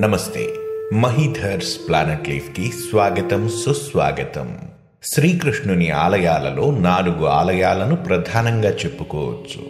నమస్తే. మహీధర్స్ ప్లానెట్ లీఫ్కి స్వాగతం, సుస్వాగతం. శ్రీకృష్ణుని ఆలయాలలో 4 ఆలయాలను ప్రధానంగా చెప్పుకోవచ్చు.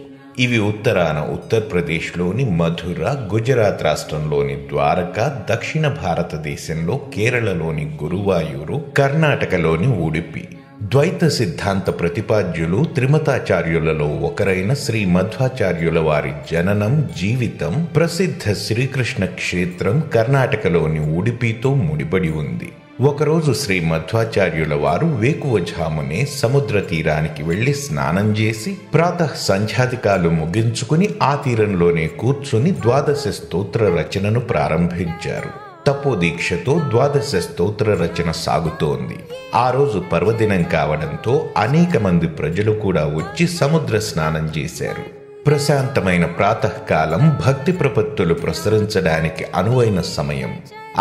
ఇవి ఉత్తరాన ఉత్తరప్రదేశ్లోని మధుర, గుజరాత్ రాష్ట్రంలోని ద్వారకా, దక్షిణ భారతదేశంలో కేరళలోని గురువాయూరు, కర్ణాటకలోని ఉడిపి. ద్వైత సిద్ధాంత ప్రతిపాద్యులు త్రిమతాచార్యులలో ఒకరైన శ్రీ మధ్వాచార్యుల వారి జననం, జీవితం ప్రసిద్ధ శ్రీకృష్ణ క్షేత్రం కర్ణాటకలోని ఉడిపితో ముడిపడి ఉంది. ఒకరోజు శ్రీ మధ్వాచార్యుల వారు వేకువజామునే సముద్ర తీరానికి వెళ్లి స్నానం చేసి ప్రాతః సంధ్యాదికాలు ముగించుకుని ఆ తీరంలోనే కూర్చుని 12 స్తోత్ర రచనను ప్రారంభించారు. తపోదీక్షతో 12 స్తోత్ర రచన సాగుతోంది. ఆ రోజు పర్వదినం కావడంతో అనేక మంది ప్రజలు కూడా వచ్చి సముద్ర స్నానం చేశారు. ప్రశాంతమైన ప్రాతకాలం, భక్తి ప్రపత్తులు ప్రసరించడానికి అనువైన సమయం.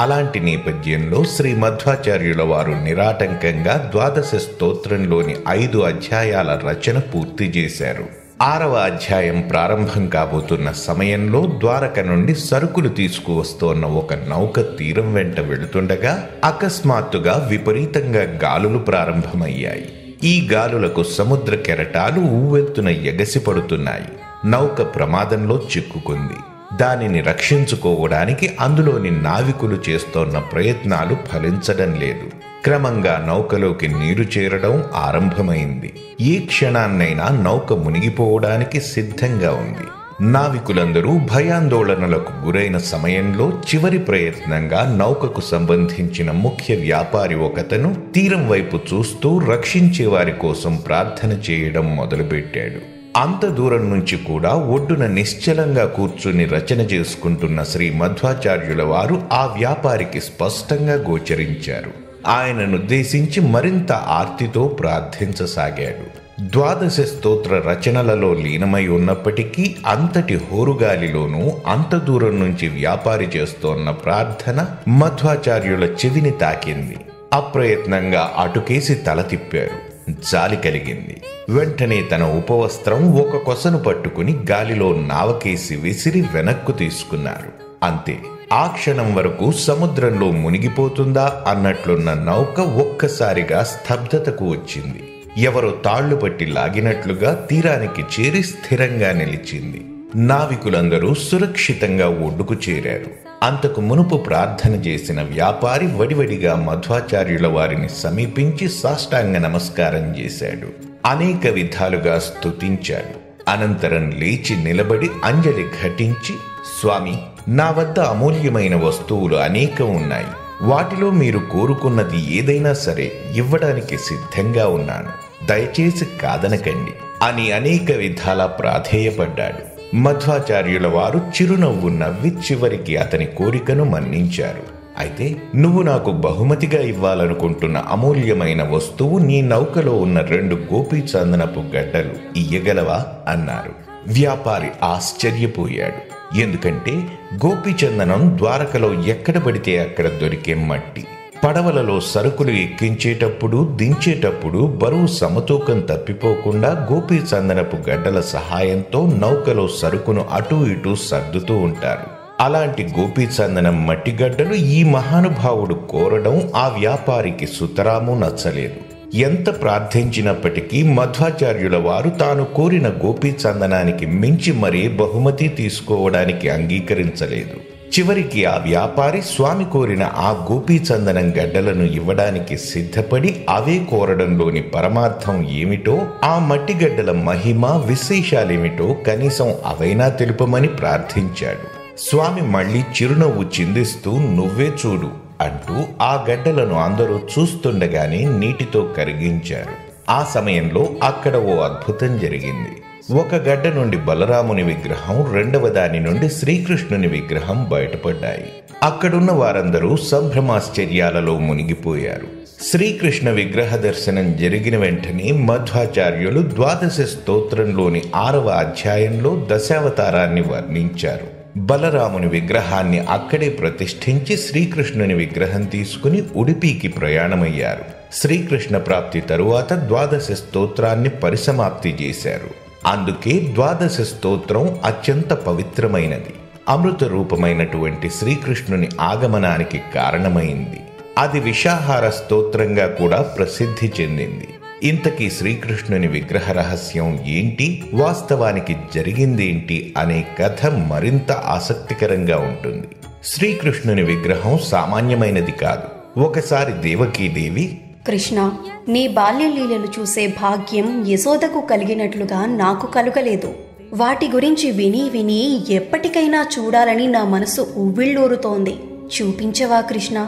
అలాంటి నేపథ్యంలో శ్రీ మధ్వాచార్యుల వారు నిరాటంకంగా 12 స్తోత్రంలోని 5 అధ్యాయాల రచన పూర్తి చేశారు. 6వ అధ్యాయం ప్రారంభం కాబోతున్న సమయంలో ద్వారక నుండి సరుకులు తీసుకువస్తోన్న ఒక నౌక తీరం వెంట వెళుతుండగా అకస్మాత్తుగా విపరీతంగా గాలులు ప్రారంభమయ్యాయి. ఈ గాలులకు సముద్ర కెరటాలు ఉవ్వెత్తున ఎగసిపడుతున్నాయి. నౌక ప్రమాదంలో చిక్కుకుంది. దానిని రక్షించుకోవడానికి అందులోని నావికులు చేస్తోన్న ప్రయత్నాలు ఫలించడం లేదు. క్రమంగా నౌకలోకి నీరు చేరడం ఆరంభమైంది. ఏ క్షణాన్నైనా నౌక మునిగిపోవడానికి సిద్ధంగా ఉంది. నావికులందరూ భయాందోళనలకు గురైన సమయంలో చివరి ప్రయత్నంగా నౌకకు సంబంధించిన ముఖ్య వ్యాపారి ఒకతను తీరం వైపు చూస్తూ రక్షించే వారి కోసం ప్రార్థన చేయడం మొదలుపెట్టాడు. అంత దూరం నుంచి కూడా ఒడ్డున నిశ్చలంగా కూర్చుని రచన చేసుకుంటున్న శ్రీ మధ్వాచార్యుల వారు ఆ వ్యాపారికి స్పష్టంగా గోచరించారు. ఆయననుద్దేశించి మరింత ఆర్తితో ప్రార్థించసాగాడు. 12 స్తోత్ర రచనలలో లీనమై ఉన్నప్పటికీ అంతటి హోరుగాలిలోనూ అంత దూరం నుంచి వ్యాపారి చేస్తోన్న ప్రార్థన మధ్వాచార్యుల చెవిని తాకింది. అప్రయత్నంగా అటుకేసి తల తిప్పారు. జాలి కలిగింది. వెంటనే తన ఉపవస్త్రం ఒక కొసను పట్టుకుని గాలిలో నావకేసి విసిరి వెనక్కు తీసుకున్నారు. అంతే. ఆ క్షణం వరకు సముద్రంలో మునిగిపోతుందా అన్నట్లున్న నౌక ఒక్కసారిగా స్తబ్దతకు వచ్చింది. ఎవరో తాళ్లు పట్టి లాగినట్లుగా తీరానికి చేరి స్థిరంగా నిలిచింది. నావికులందరూ సురక్షితంగా ఒడ్డుకు చేరారు. అంతకు మునుపు ప్రార్థన చేసిన వ్యాపారి వడివడిగా మధ్వాచార్యుల వారిని సమీపించి సాష్టాంగ నమస్కారం చేశాడు. అనేక విధాలుగా స్తుతించాడు. అనంతరం లేచి నిలబడి అంజలి ఘటించి, స్వామి, నా వద్ద అమూల్యమైన వస్తువులు అనేకం ఉన్నాయి. వాటిలో మీరు కోరుకున్నది ఏదైనా సరే ఇవ్వడానికి సిద్ధంగా ఉన్నాను. దయచేసి కాదనకండి అని అనేక విధాలా ప్రాధేయపడ్డాడు. మధ్వాచార్యుల వారు చిరునవ్వు నవ్వి చివరికి అతని కోరికను మన్నించారు. అయితే నువ్వు నాకు బహుమతిగా ఇవ్వాలనుకుంటున్న అమూల్యమైన వస్తువు నీ నౌకలో ఉన్న 2 గోపీ చందనపు గడ్డలు ఇయ్యగలవా అన్నారు. వ్యాపారి ఆశ్చర్యపోయాడు. ఎందుకంటే గోపీచందనం ద్వారకలో ఎక్కడ పడితే అక్కడ దొరికే మట్టి. పడవలలో సరుకులు ఎక్కించేటప్పుడు, దించేటప్పుడు బరువు సమతూకం తప్పిపోకుండా గోపీ చందనపు గడ్డల సహాయంతో నౌకలో సరుకును అటూ ఇటూ సర్దుతూ ఉంటారు. అలాంటి గోపీ చందనం మట్టి గడ్డలు ఈ మహానుభావుడు కోరడం ఆ వ్యాపారికి సుతరాము నచ్చలేదు. ఎంత ప్రార్థించినప్పటికీ మధ్వాచార్యుల వారు తాను కోరిన గోపీ చందనానికి మించి మరే బహుమతి తీసుకోవడానికి అంగీకరించలేదు. చివరికి ఆ వ్యాపారి స్వామి కోరిన ఆ గోపీ చందనం గడ్డలను ఇవ్వడానికి సిద్ధపడి అవే కోరడంలోని పరమార్థం ఏమిటో, ఆ మట్టి గడ్డల మహిమ, విశేషాలేమిటో కనీసం అవైనా తెలుపమని ప్రార్థించాడు. స్వామి మళ్ళీ చిరునవ్వు చిందిస్తూ, నువ్వే చూడు అంటూ ఆ గడ్డలను అందరూ చూస్తుండగానే నీటితో కరిగించారు. ఆ సమయంలో అక్కడ ఓ అద్భుతం జరిగింది. ఒక గడ్డ నుండి బలరాముని విగ్రహం, రెండవ దాని నుండి శ్రీకృష్ణుని విగ్రహం బయటపడ్డాయి. అక్కడున్న వారందరూ సంభ్రమాశ్చర్యాలలో మునిగిపోయారు. శ్రీకృష్ణ విగ్రహ దర్శనం జరిగిన వెంటనే మధ్వాచార్యులు 12 స్తోత్రంలోని 6వ అధ్యాయంలో దశావతారాన్ని వర్ణించారు. బలరాముని విగ్రహాన్ని అక్కడే ప్రతిష్ఠించి శ్రీకృష్ణుని విగ్రహం తీసుకుని ఉడిపికి ప్రయాణమయ్యారు. శ్రీకృష్ణ ప్రాప్తి తరువాత 12 స్తోత్రాన్ని పరిసమాప్తి చేశారు. అందుకే 12 స్తోత్రం అత్యంత పవిత్రమైనది. అమృత రూపమైనటువంటి శ్రీకృష్ణుని ఆగమనానికి కారణమైంది. అది విషాహార స్తోత్రంగా కూడా ప్రసిద్ధి చెందింది. ఇంతకీ శ్రీకృష్ణుని విగ్రహ రహస్యం ఏంటి, వాస్తవానికి జరిగిందేంటి అనే కథ మరింత ఆసక్తికరంగా ఉంటుంది. శ్రీకృష్ణుని విగ్రహం సామాన్యమైనది కాదు. ఒకసారి దేవకీదేవి, కృష్ణ, నీ బాల్య లీలలు చూసే భాగ్యం యశోదకు కలిగినట్లుగా నాకు కలుగలేదు. వాటి గురించి విని విని ఎప్పటికైనా చూడాలని నా మనసు ఉవ్విళ్ళూరుతోంది. చూపించవా కృష్ణ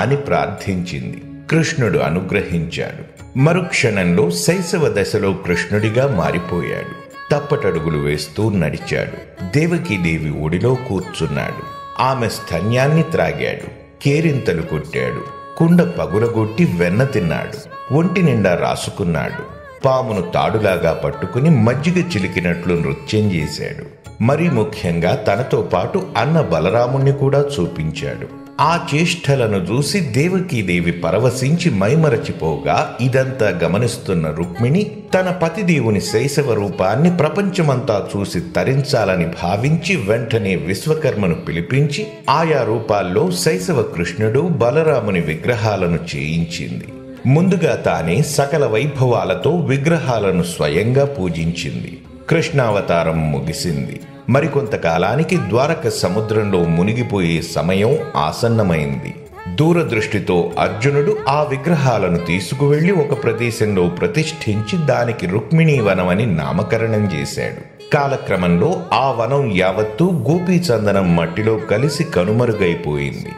అని ప్రార్థించింది. కృష్ణుడు అనుగ్రహించాడు. మరుక్షణంలో శైశవ దశలో కృష్ణుడిగా మారిపోయాడు. తప్పటడుగులు వేస్తూ నడిచాడు. దేవకీదేవి ఒడిలో కూర్చున్నాడు. ఆమె స్తన్యాన్ని త్రాగాడు. కేరింతలు కొట్టాడు. కుండ పగులగొట్టి వెన్న తిన్నాడు. ఒంటి నిండా రాసుకున్నాడు. పామును తాడులాగా పట్టుకుని మజ్జిగ చిలికినట్లు నృత్యం చేశాడు. మరీ ముఖ్యంగా తనతో పాటు అన్న బలరాముణ్ణి కూడా చూపించాడు. ఆ చేష్టలను చూసి దేవకీదేవి పరవశించి మైమరచిపోగా ఇదంతా గమనిస్తున్న రుక్మిణి తన పతిదేవుని శైశవ రూపాన్ని ప్రపంచమంతా చూసి తరించాలని భావించి వెంటనే విశ్వకర్మను పిలిపించి ఆయా రూపాల్లో శైశవ కృష్ణుడు బలరాముని విగ్రహాలను చేయించింది. ముందుగా తానే సకల వైభవాలతో విగ్రహాలను స్వయంగా పూజించింది. కృష్ణావతారం ముగిసింది. మరికొంతకాలానికి ద్వారక సముద్రంలో మునిగిపోయే సమయం ఆసన్నమైంది. దూరదృష్టితో అర్జునుడు ఆ విగ్రహాలను తీసుకువెళ్లి ఒక ప్రదేశంలో ప్రతిష్ఠించి దానికి రుక్మిణీ వనమని నామకరణం చేశాడు. కాలక్రమంలో ఆ వనం యావత్తూ గోపీచందనం మట్టిలో కలిసి కనుమరుగైపోయింది.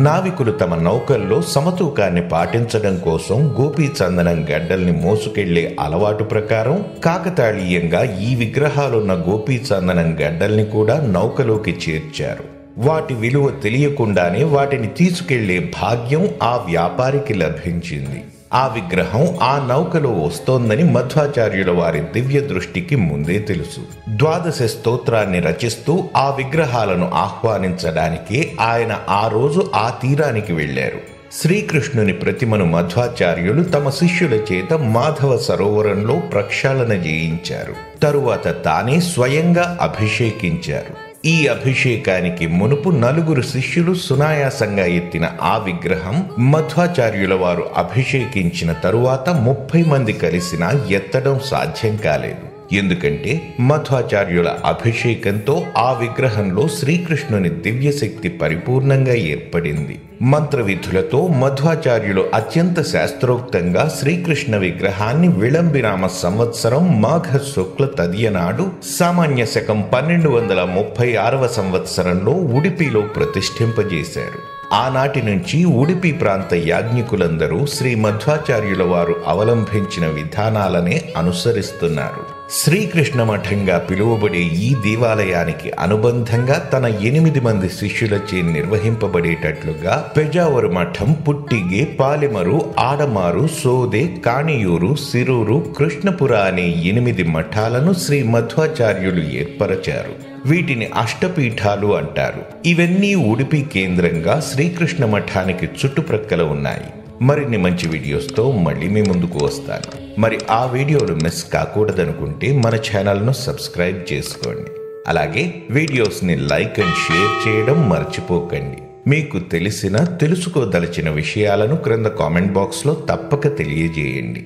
నావికులు తమ నౌకల్లో సమతూకాన్ని పాటించడం కోసం గోపీచందనం గడ్డల్ని మోసుకెళ్లే అలవాటు ప్రకారం కాకతాళీయంగా ఈ విగ్రహాలున్న గోపీచందనం గడ్డల్ని కూడా నౌకలోకి చేర్చారు. వాటి విలువ తెలియకుండానే వాటిని తీసుకెళ్లే భాగ్యం ఆ వ్యాపారికి లభించింది. ఆ విగ్రహం ఆ నౌకలో వస్తోందని మధ్వాచార్యుల వారి దివ్య దృష్టికి ముందే తెలుసు. ద్వాదశ స్తోత్రాన్ని రచిస్తూ ఆ విగ్రహాలను ఆహ్వానించడానికే ఆయన ఆ రోజు ఆ తీరానికి వెళ్లారు. శ్రీకృష్ణుని ప్రతిమను మధ్వాచార్యులు తమ శిష్యుల చేత మాధవ సరోవరంలో ప్రక్షాళన చేయించారు. తరువాత తానే స్వయంగా అభిషేకించారు. ఈ అభిషేకానికి మునుపు 4 శిష్యులు సునాయాసంగా ఎత్తిన ఆ విగ్రహం మధ్వాచార్యుల వారు అభిషేకించిన తరువాత 30 మంది కలిసినా ఎత్తడం సాధ్యం కాలేదు. ఎందుకంటే మధ్వాచార్యుల అభిషేకంతో ఆ విగ్రహంలో శ్రీకృష్ణుని దివ్యశక్తి పరిపూర్ణంగా ఏర్పడింది. మంత్రవిధులతో మధ్వాచార్యులు అత్యంత శాస్త్రోక్తంగా శ్రీకృష్ణ విగ్రహాన్ని విళంబినామ సంవత్సరం మాఘ శుక్ల తదియనాడు సామాన్య శకం 1236వ సంవత్సరంలో ఉడిపిలో ప్రతిష్ఠింపజేశారు. ఆనాటి నుంచి ఉడిపి ప్రాంత యాజ్ఞికులందరూ శ్రీ మధ్వాచార్యుల వారు అవలంబించిన విధానాలనే అనుసరిస్తున్నారు. శ్రీకృష్ణ మఠంగా పిలువబడే ఈ దేవాలయానికి అనుబంధంగా తన 8 మంది శిష్యులచే నిర్వహింపబడేటట్లుగా పెజావరు మఠం, పుట్టిగే, పాలెమరు, ఆడమారు, సోదే, కాణియూరు, సిరూరు, కృష్ణపుర అనే 8 మఠాలను శ్రీ మధ్వాచార్యులు ఏర్పరచారు. వీటిని అష్టపీఠాలు అంటారు. ఇవన్నీ ఉడిపి కేంద్రంగా శ్రీకృష్ణ మఠానికి చుట్టుప్రక్కల ఉన్నాయి. మరిన్ని మంచి వీడియోస్తో మళ్ళీ మీ ముందుకు వస్తాను. మరి ఆ వీడియోలు మిస్ కాకూడదనుకుంటే మన ఛానల్ను సబ్స్క్రైబ్ చేసుకోండి. అలాగే వీడియోస్ని లైక్ అండ్ షేర్ చేయడం మర్చిపోకండి. మీకు తెలుసుకోదలిచిన విషయాలను క్రింద కామెంట్ బాక్స్లో తప్పక తెలియజేయండి.